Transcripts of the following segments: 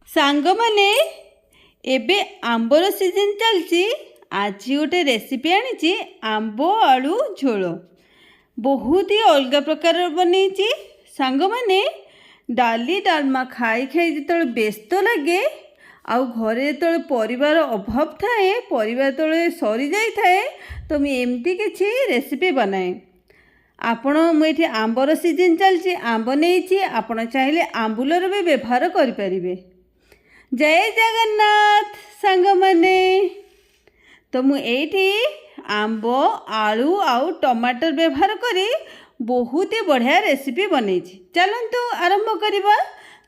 सांग माने एबे आंबर सीजन चलची। आज गोटे रेसिपी आनी आंब आलू झोल बहुत ही अलग प्रकार बनई। सांग माने डाली डालमा खाई खाई जो व्यस्त लगे आउ घरे जो परिवार अभाव थाए परिवार तले सरी जाए तो मुझे एमती किसी रेसिपी बनाए। आपण मुझे आंबर सीजन चलची आंब नहीं आपण चाहिए आंबुलर भी व्यवहार करें। जय जगन्नाथ सांग माने तो मुझे आंब आलू आउ टमाटर व्यवहार करी बहुत ही बढ़िया रेसिपी बनई। चलतु आरंभ करवा।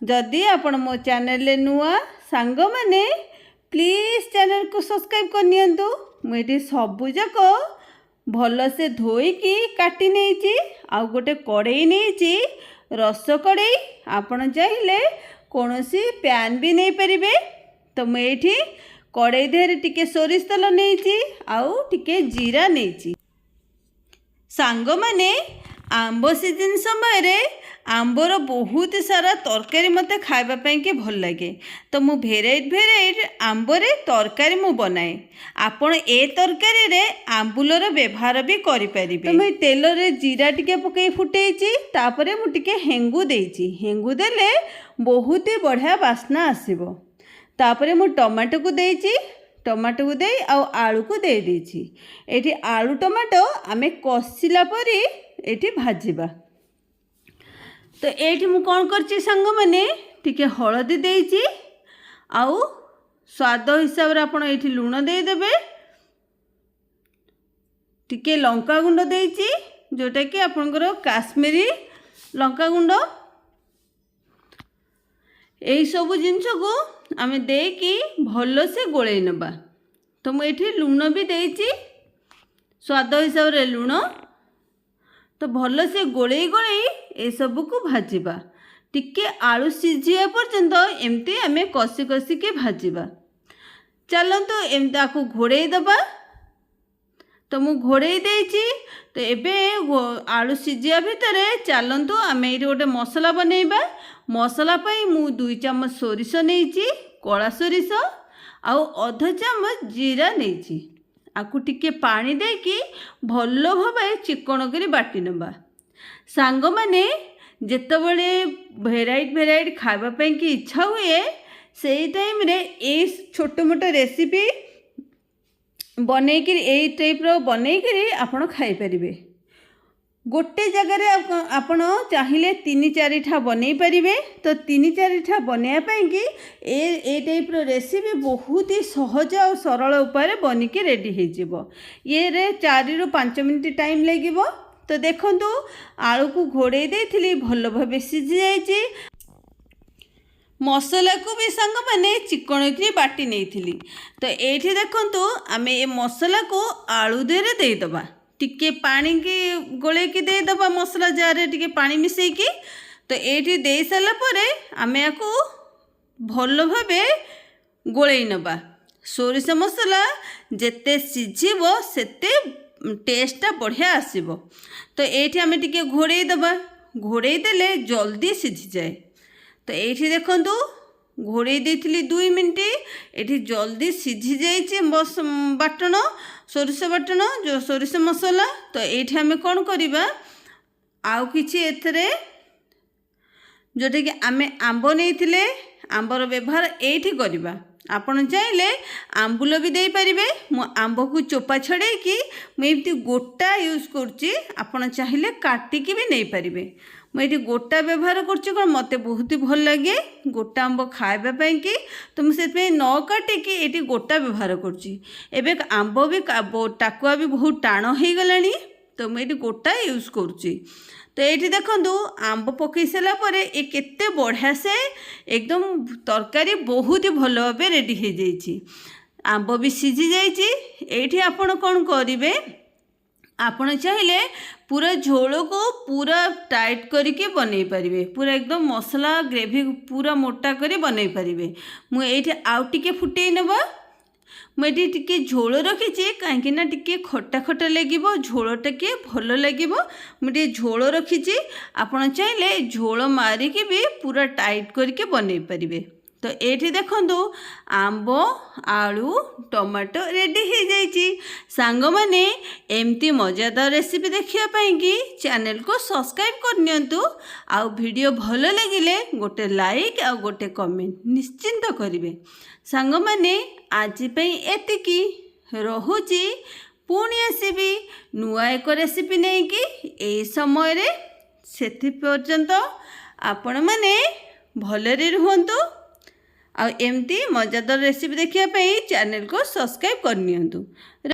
जदि आपण मो चैनल नुआ सांग माने प्लीज चैनल को सब्सक्राइब करनियंतु। मुझे सबुजाक भल से धोईकी काटी नहीं आउ गोटे कड़ई नहीं रस कड़ई आपण चाहिए कौन सी पैन भी नहीं पारे। तो मुझे कड़ई देहरे टिके सोरिष तेल नहीं आउ टिके जीरा नहीं। सांग माने आंब सीजन समय रे आंबर बहुत सारा तरकारी मते खाइबा पई के भल लगे। तो मु भेराइट आंबरे तरकारी मु बनाए। आपण ए तरकारी रे आंबुलर व्यवहार भी करि परिबे। तो मैं तेल रे जीरा टिके पकई फुटेइची तापरे मु टिके हेंगु देइची। हेंगु देले बहुत ही बढ़िया बास्ना आसीबो। तापरे मु टमाटो को देइची। टमाटो को दे आलू को दे देइची। एठी आलू टमाटो आमे कसिला परी एठी भाजिबा। तो ये मु कौन करची सांग माने टिके हलदी देइची आउ स्वाद हिसाब रे आपण एठी लूण दे देबे। टिके लंका गुंड देइची जोटा कि आपनकर काश्मीरी लंका गुंड। एई सब जिंस को आमे देकी भल से गोळेई नबा। तो मु एठी लूण भी देइची स्वाद हिसाब रे लूण। तो भल से गोळेई गोळेई ए सब को भाजिबा। टिके आलू सीझिया पर्यंत एमती आमे कसी कसी के भाजिबा। चलंतु एमती आकु घोड़ेई दबा। तो मु घोड़ेई देइची। तो एबे आलू सीझिया भितर चलंतु आमे एठी गोटे मसला बनेइबा। मसला पई मु 2 चम्मच सोरिष नेइची कला सोरिष आउ अध चम्मच जीरा नेइची। आकु टिके पानी देकी भल भाव चिकन करी बाटी नबा। सांग माने जेतबेले भेराइट खाइबा पई की इच्छा हुए से टाइम रे ए छोट मोट रेसिपी बनै कि ए टाइप रो बनै कि आपण खाई परिबे। गोटे जगह रे आपण चाहिए 3-4 ठा बनै परिबे। तो 3-4 ठा बनैया पई कि ए टाइप रो रेसिपी बहुत ही सहज और सरल उपाय बनी के रेडी हो जिवो। ये रे 4 ରୁ 5 मिनिट टाइम लागिवो। तो देखंतु आलू को घोड़े देथिली भल भाबे सिझी जाइची। मसला को भी सांग माने चिकन की बाटी नहीं। तो एठी देखंतु आमे ए मसला को आलू देरे दे दबा। टिके पानी की गोले की दे दबा मसला जार रे टिके पानी मिसई की। तो एठी दे साला परे आमे याको भल भाबे गोळेई नबा। सोरिष मसला जेते सिझिबो सेते टेस्टा बढ़िया आसीबो। तो एठी आमे टिके घोड़ेई दबा। घोड़ेई देले जल्दी सिझी जाए। तो एठी देखंतु घोड़ेई देथिली 2 मिनिट एठी जल्दी सिझी जाइए बाटण सोरिष बाटण जो सोरिष मसला। तो एठी आमे कौन करिबा आउ किछि एथरे जोटा कि आमे आंब नहीं आंबर व्यवहार एठी करिबा। आपण चाहिले आंबुल भी दे पारिबे। मु आंब को चोपा छड़े कि मुझे गोटा यूज करुच्ची। आपण चाहिए काटिकी भी नहीं पारिबे। मुझे गोटा व्यवहार करुच्ची कौन मते बहुत ही भल लगे गोटा आंब खाइबा पई कि। तो मुझे न काटिकी ये गोटा व्यवहार करुच्ची। एबे आंब भी टाकुआ भी बहुत टाण हो गलानी। तो मुझे गोटा यूज करुच्ची। तो ये देखंतु आंब पकई सारा पर ये केते बढ़िया से एकदम तरकारी बहुत ही भल भाव रेडी हो जाइए। आंब भी सिझी जाइए। ये आपण कौन करेंगे आपण चाहिए पूरा झोल को पूरा टाइट करके बनई पारे। पूरा एकदम मसला ग्रेवी पूरा मोटा करी बनई पारे। मुझे आउ टिके फुटे नबा। मुझे टिके झोल रखी कहीं टिके खटा खटा लगे झोल टे भल लगे। मुझे झोल रखी आपड़ चाहिए झोल मारिकी भी पूरा टाइट करके बनई पारे। तो ये देखु आंब आलू टमाटो रेडी हो जाइए। सांग माने एमती मजादार रेसिपी देखापी कि चैनल को सब्सक्राइब करनियंतु। आउ वीडियो भल लगिले गोटे लाइक आ गोटे कमेंट निश्चिंत करिवे। सांग माने आज पई एतिकी रहुची। पुणी आसबि नुआ एक रेसिपी नहीं कि ए समय रे सेति पर्यंत आपण माने भलरे रुहंतु। आ एमती मजादार रेसिपी देखिया पे चैनल को सब्सक्राइब करनियंतु।